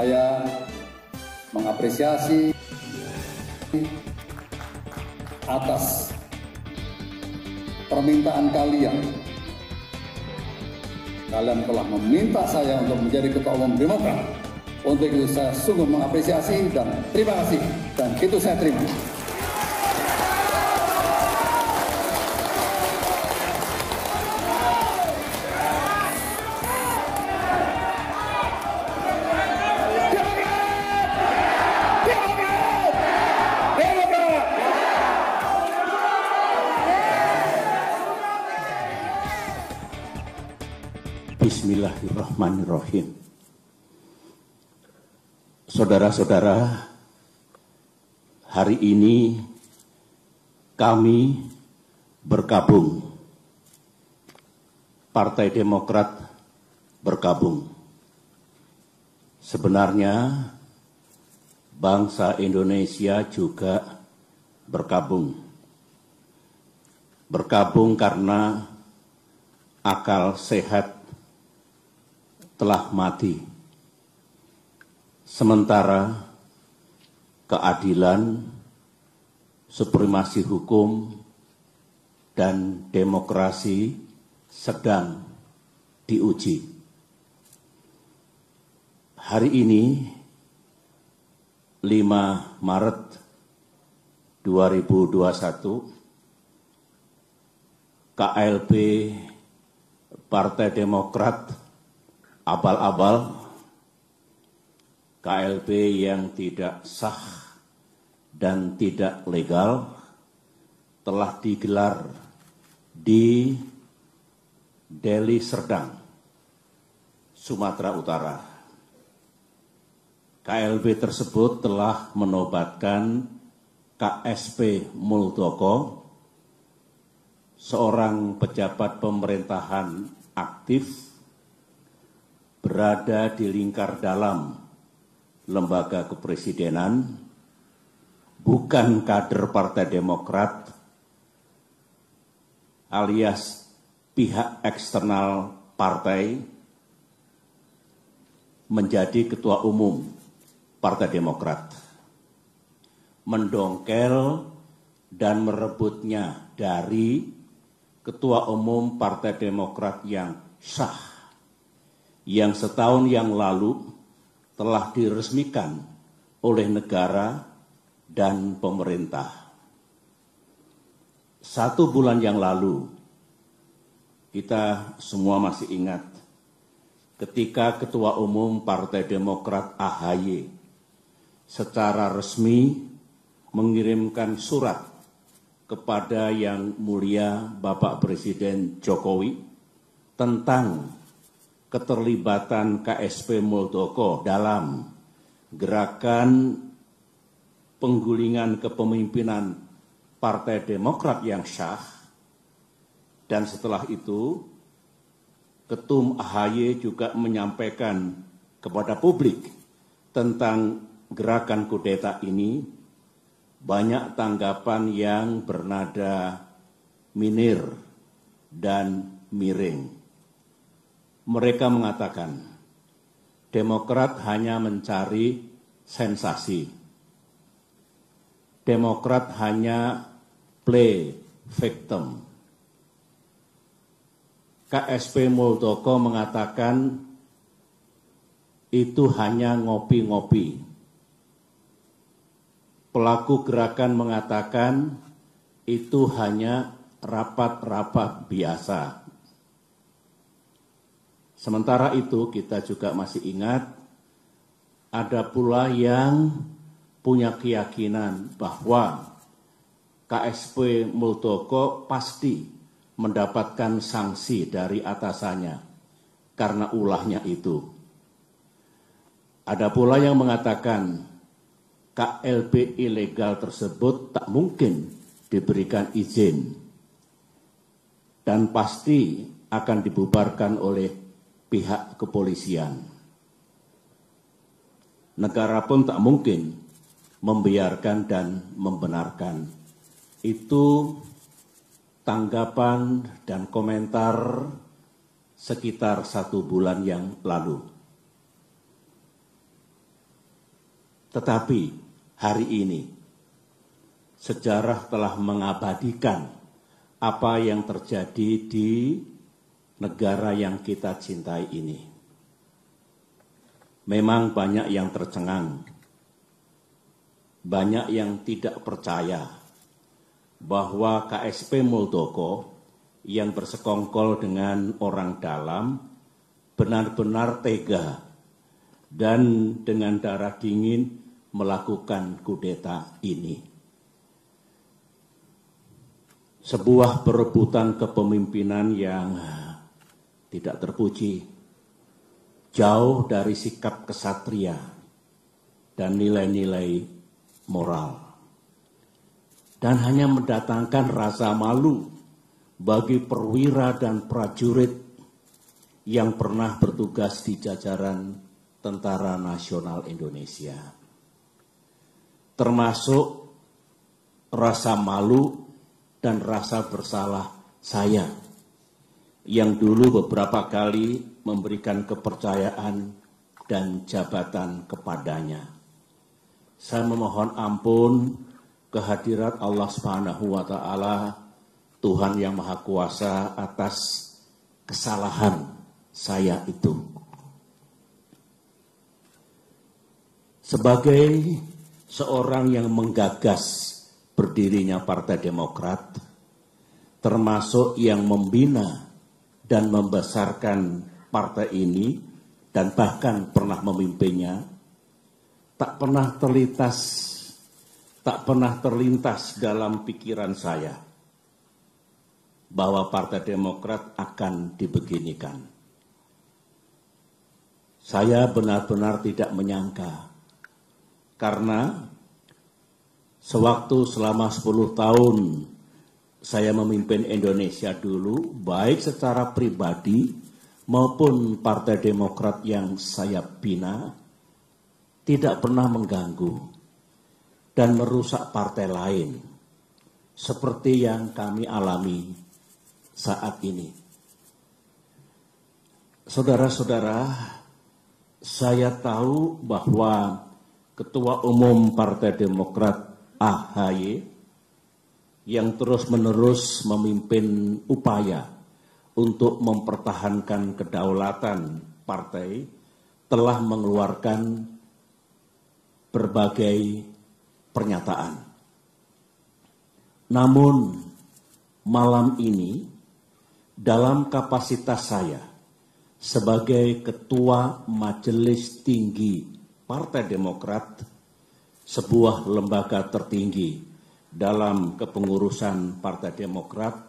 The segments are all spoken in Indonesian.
Saya mengapresiasi atas permintaan kalian. Kalian telah meminta saya untuk menjadi Ketua Umum Demokrat. Untuk itu saya sungguh mengapresiasi dan terima kasih. Dan itu saya terima. Bismillahirrahmanirrahim. Saudara-saudara, hari ini kami bergabung. Partai Demokrat bergabung. Sebenarnya bangsa Indonesia juga bergabung. Bergabung karena akal sehat telah mati, sementara keadilan, supremasi hukum, dan demokrasi sedang diuji. Hari ini, 5 Maret 2021, KLB Partai Demokrat abal-abal, KLB yang tidak sah dan tidak legal telah digelar di Deli Serdang, Sumatera Utara. KLB tersebut telah menobatkan KSP Muldoko, seorang pejabat pemerintahan aktif berada di lingkar dalam lembaga kepresidenan, bukan kader Partai Demokrat, alias pihak eksternal partai, menjadi Ketua Umum Partai Demokrat. Mendongkel dan merebutnya dari Ketua Umum Partai Demokrat yang sah, yang setahun yang lalu telah diresmikan oleh negara dan pemerintah. 1 bulan yang lalu, kita semua masih ingat ketika Ketua Umum Partai Demokrat AHY secara resmi mengirimkan surat kepada Yang Mulia Bapak Presiden Jokowi tentang keterlibatan KSP Muldoko dalam gerakan penggulingan kepemimpinan Partai Demokrat yang sah. Dan setelah itu, Ketum AHY juga menyampaikan kepada publik tentang gerakan kudeta ini. Banyak tanggapan yang bernada minir dan miring. Mereka mengatakan, Demokrat hanya mencari sensasi. Demokrat hanya play victim. KSP Muldoko mengatakan itu hanya ngopi-ngopi. Pelaku gerakan mengatakan itu hanya rapat-rapat biasa. Sementara itu kita juga masih ingat ada pula yang punya keyakinan bahwa KSP Muldoko pasti mendapatkan sanksi dari atasannya karena ulahnya itu. Ada pula yang mengatakan KLB ilegal tersebut tak mungkin diberikan izin dan pasti akan dibubarkan oleh pihak kepolisian. Negara pun tak mungkin membiarkan dan membenarkan. Itu tanggapan dan komentar sekitar 1 bulan yang lalu. Tetapi hari ini sejarah telah mengabadikan apa yang terjadi di negara yang kita cintai ini. Memang banyak yang tercengang, banyak yang tidak percaya bahwa KSP Muldoko yang bersekongkol dengan orang dalam benar-benar tega dan dengan darah dingin melakukan kudeta ini. Sebuah perebutan kepemimpinan yang tidak terpuji, jauh dari sikap kesatria dan nilai-nilai moral. Dan hanya mendatangkan rasa malu bagi perwira dan prajurit yang pernah bertugas di jajaran Tentara Nasional Indonesia. Termasuk rasa malu dan rasa bersalah saya yang dulu beberapa kali memberikan kepercayaan dan jabatan kepadanya. Saya memohon ampun kehadirat Allah Subhanahu wa Ta'ala, Tuhan yang Maha Kuasa, atas kesalahan saya itu. Sebagai seorang yang menggagas berdirinya Partai Demokrat, termasuk yang membina dan membesarkan partai ini dan bahkan pernah memimpinnya, tak pernah terlintas dalam pikiran saya bahwa Partai Demokrat akan dibeginikan. Saya benar-benar tidak menyangka, karena sewaktu selama 10 tahun saya memimpin Indonesia dulu, baik secara pribadi maupun Partai Demokrat yang saya bina, tidak pernah mengganggu dan merusak partai lain seperti yang kami alami saat ini. Saudara-saudara, saya tahu bahwa Ketua Umum Partai Demokrat AHY yang terus-menerus memimpin upaya untuk mempertahankan kedaulatan partai telah mengeluarkan berbagai pernyataan. Namun malam ini dalam kapasitas saya sebagai Ketua Majelis Tinggi Partai Demokrat, sebuah lembaga tertinggi dalam kepengurusan Partai Demokrat,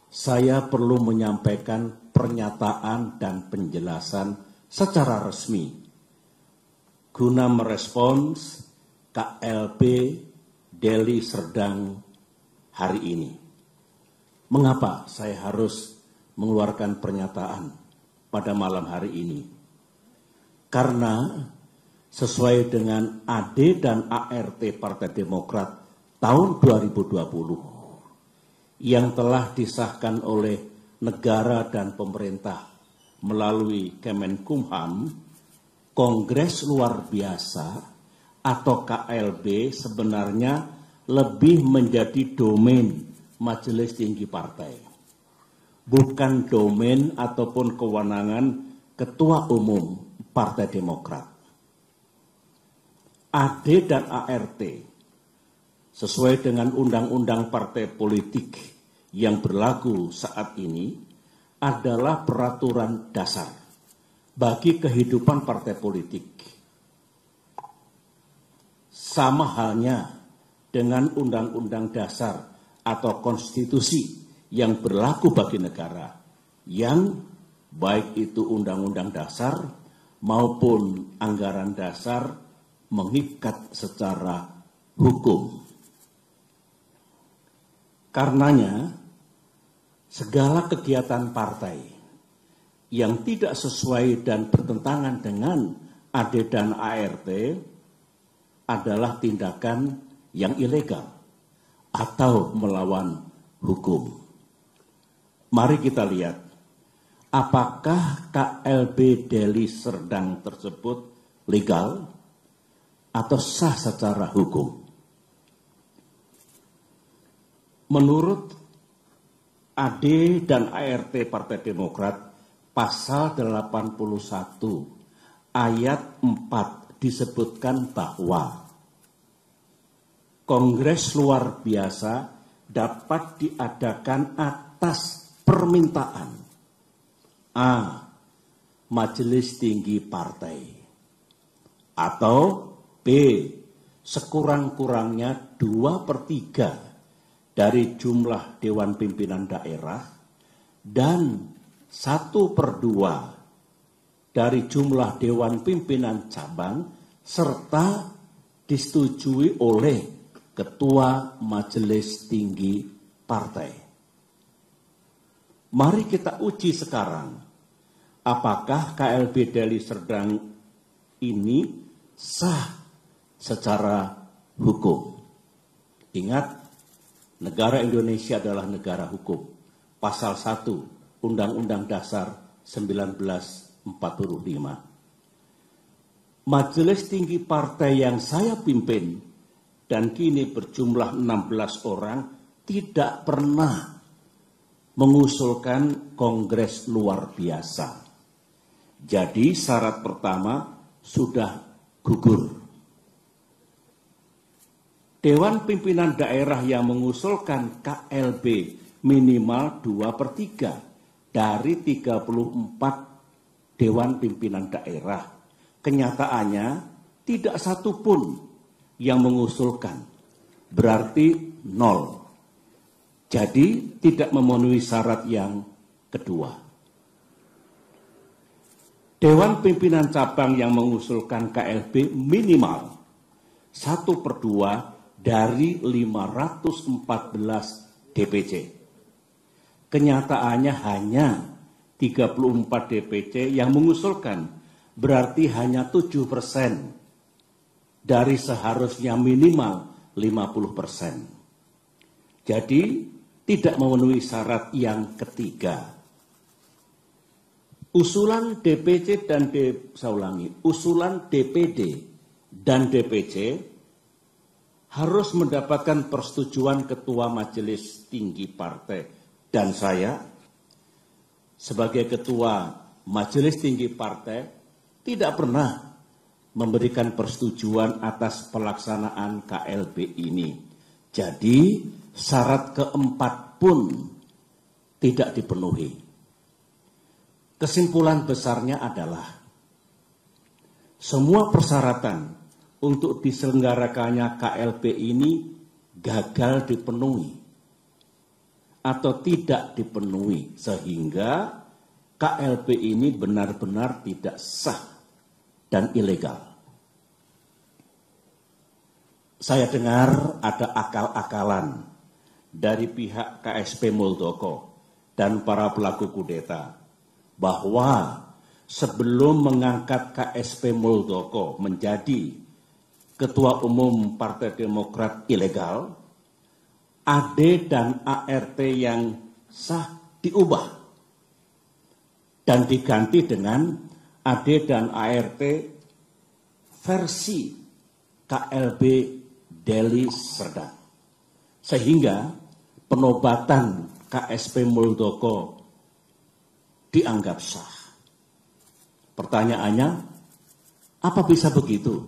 saya perlu menyampaikan pernyataan dan penjelasan secara resmi guna merespons KLB Deli Serdang hari ini. Mengapa saya harus mengeluarkan pernyataan pada malam hari ini? Karena sesuai dengan AD dan ART Partai Demokrat tahun 2020 yang telah disahkan oleh negara dan pemerintah melalui Kemenkumham, Kongres Luar Biasa atau KLB sebenarnya lebih menjadi domain Majelis Tinggi Partai, bukan domain ataupun kewenangan Ketua Umum Partai Demokrat. AD dan ART sesuai dengan undang-undang partai politik yang berlaku saat ini adalah peraturan dasar bagi kehidupan partai politik. Sama halnya dengan undang-undang dasar atau konstitusi yang berlaku bagi negara, yang baik itu undang-undang dasar maupun anggaran dasar mengikat secara hukum. Karenanya, segala kegiatan partai yang tidak sesuai dan bertentangan dengan AD dan ART adalah tindakan yang ilegal atau melawan hukum. Mari kita lihat, apakah KLB Deli Serdang tersebut legal atau sah secara hukum. Menurut AD dan ART Partai Demokrat, pasal 81 ayat 4 disebutkan bahwa Kongres luar biasa dapat diadakan atas permintaan A. Majelis Tinggi Partai, atau B. sekurang-kurangnya 2/3 dari jumlah Dewan Pimpinan Daerah dan 1/2 dari jumlah Dewan Pimpinan Cabang serta disetujui oleh Ketua Majelis Tinggi Partai. Mari kita uji sekarang, apakah KLB Deli Serdang ini sah secara hukum. Ingat, negara Indonesia adalah negara hukum. Pasal 1 Undang-Undang Dasar 1945. Majelis Tinggi Partai yang saya pimpin dan kini berjumlah 16 orang tidak pernah mengusulkan kongres luar biasa. Jadi syarat pertama sudah gugur. Dewan Pimpinan Daerah yang mengusulkan KLB minimal 2/3 dari 34 Dewan Pimpinan Daerah. Kenyataannya tidak satu pun yang mengusulkan, berarti 0. Jadi tidak memenuhi syarat yang kedua. Dewan Pimpinan Cabang yang mengusulkan KLB minimal 1/2 dari 514 DPC. Kenyataannya hanya 34 DPC yang mengusulkan, berarti hanya 7% dari seharusnya minimal 50%. Jadi tidak memenuhi syarat yang ketiga. Usulan DPC dan usulan DPD dan DPC harus mendapatkan persetujuan Ketua Majelis Tinggi Partai. Dan saya sebagai Ketua Majelis Tinggi Partai tidak pernah memberikan persetujuan atas pelaksanaan KLB ini. Jadi syarat keempat pun tidak dipenuhi. Kesimpulan besarnya adalah semua persyaratan untuk diselenggarakannya KLB ini gagal dipenuhi atau tidak dipenuhi, sehingga KLB ini benar-benar tidak sah dan ilegal. Saya dengar ada akal-akalan dari pihak KSP Muldoko dan para pelaku kudeta bahwa sebelum mengangkat KSP Muldoko menjadi Ketua Umum Partai Demokrat ilegal, AD dan ART yang sah diubah dan diganti dengan AD dan ART versi KLB Deli Serdang. Sehingga penobatan KSP Muldoko dianggap sah. Pertanyaannya, apa bisa begitu?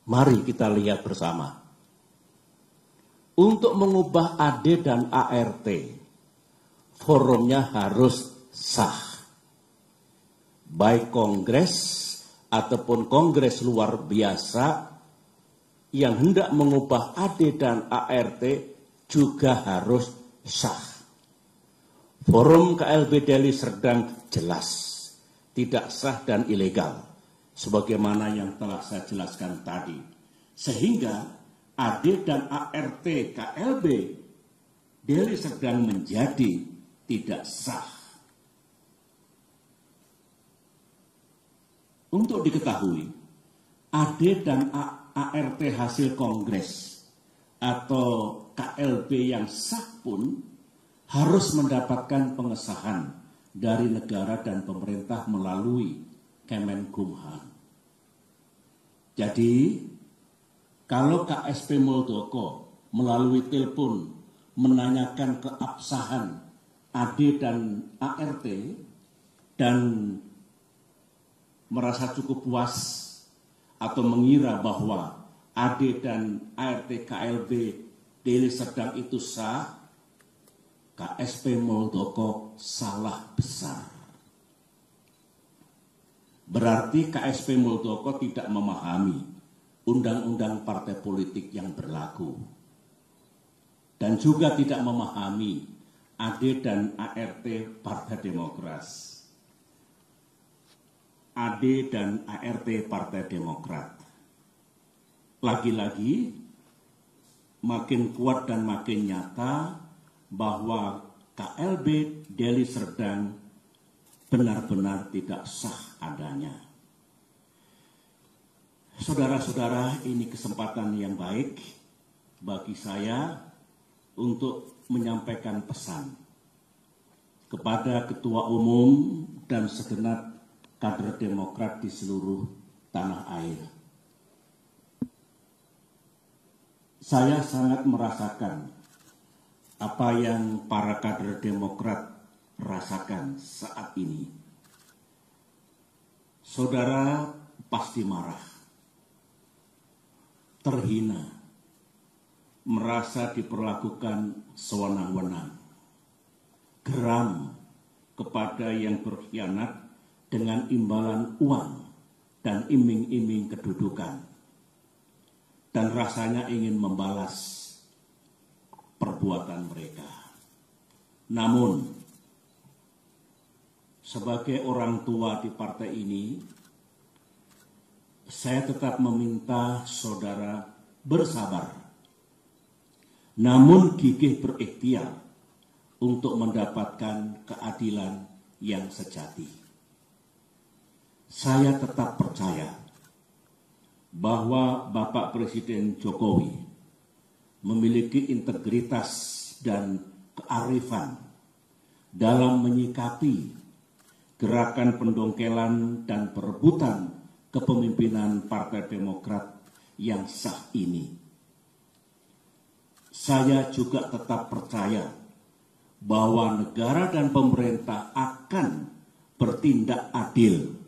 Mari kita lihat bersama. Untuk mengubah AD dan ART, forumnya harus sah. Baik kongres ataupun kongres luar biasa yang hendak mengubah AD dan ART juga harus sah. Forum KLB Deli Serdang jelas tidak sah dan ilegal, sebagaimana yang telah saya jelaskan tadi. Sehingga AD dan ART KLB Deli Serdang menjadi tidak sah. Untuk diketahui, AD dan ART hasil kongres atau KLB yang sah pun harus mendapatkan pengesahan dari negara dan pemerintah melalui Kemenkumham. Jadi, kalau KSP Muldoko melalui telepon menanyakan keabsahan AD dan ART dan merasa cukup puas atau mengira bahwa AD dan ART KLB Deli Serdang itu sah, KSP Muldoko salah besar. Berarti KSP Muldoko tidak memahami undang-undang partai politik yang berlaku. Dan juga tidak memahami AD dan ART Partai Demokrat. AD dan ART Partai Demokrat. Lagi-lagi makin kuat dan makin nyata bahwa KLB Deli Serdang benar-benar tidak sah adanya. Saudara-saudara, ini kesempatan yang baik bagi saya untuk menyampaikan pesan kepada Ketua Umum dan segenap kader Demokrat di seluruh tanah air. Saya sangat merasakan apa yang para kader Demokrat rasakan saat ini. Saudara pasti marah, terhina, merasa diperlakukan sewenang-wenang, geram kepada yang berkhianat dengan imbalan uang dan iming-iming kedudukan, dan rasanya ingin membalas perbuatan mereka. Namun, sebagai orang tua di partai ini, saya tetap meminta saudara bersabar, namun gigih berikhtiar untuk mendapatkan keadilan yang sejati. Saya tetap percaya bahwa Bapak Presiden Jokowi memiliki integritas dan kearifan dalam menyikapi gerakan pendongkelan dan perebutan kepemimpinan Partai Demokrat yang sah ini. Saya juga tetap percaya bahwa negara dan pemerintah akan bertindak adil,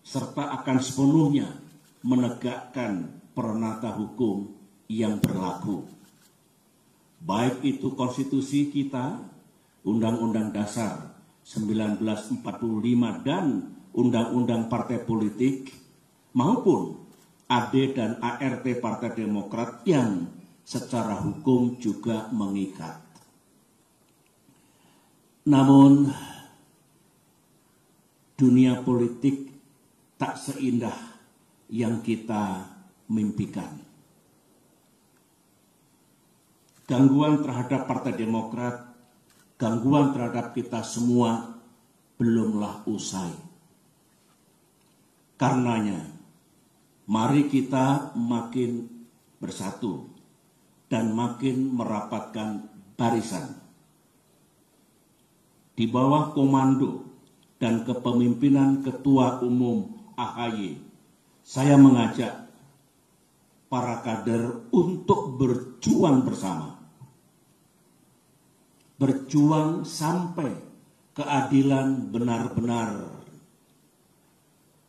serta akan sepenuhnya menegakkan peranata hukum yang berlaku. Baik itu konstitusi kita, Undang-Undang Dasar 1945 dan Undang-Undang Partai Politik, maupun AD dan ART Partai Demokrat yang secara hukum juga mengikat. Namun, dunia politik tak seindah yang kita mimpikan. Gangguan terhadap Partai Demokrat, gangguan terhadap kita semua belumlah usai. Karenanya, mari kita makin bersatu dan makin merapatkan barisan. Di bawah komando dan kepemimpinan Ketua Umum AHY, saya mengajak para kader untuk berjuang bersama. Berjuang sampai keadilan benar-benar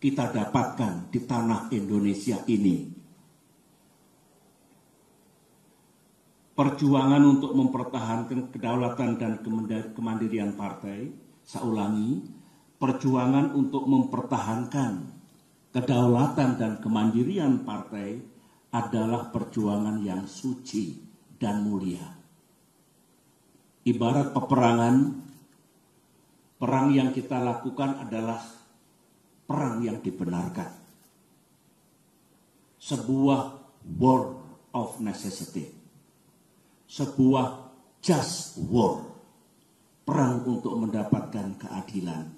kita dapatkan di tanah Indonesia ini. Perjuangan untuk mempertahankan kedaulatan dan kemandirian partai, saya ulangi, perjuangan untuk mempertahankan kedaulatan dan kemandirian partai adalah perjuangan yang suci dan mulia. Ibarat peperangan, perang yang kita lakukan adalah perang yang dibenarkan. Sebuah war of necessity. Sebuah just war. Perang untuk mendapatkan keadilan.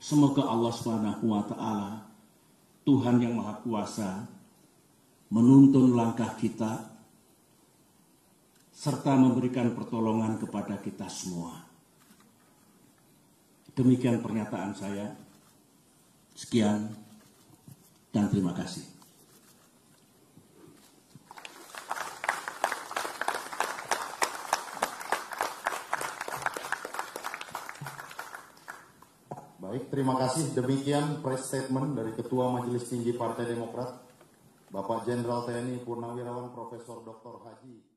Semoga Allah SWT, Tuhan yang Maha Kuasa, menuntun langkah kita serta memberikan pertolongan kepada kita semua. Demikian pernyataan saya. Sekian dan terima kasih. Baik, terima kasih. Demikian press statement dari Ketua Majelis Tinggi Partai Demokrat, Bapak Jenderal TNI Purnawirawan Profesor Dr. Haji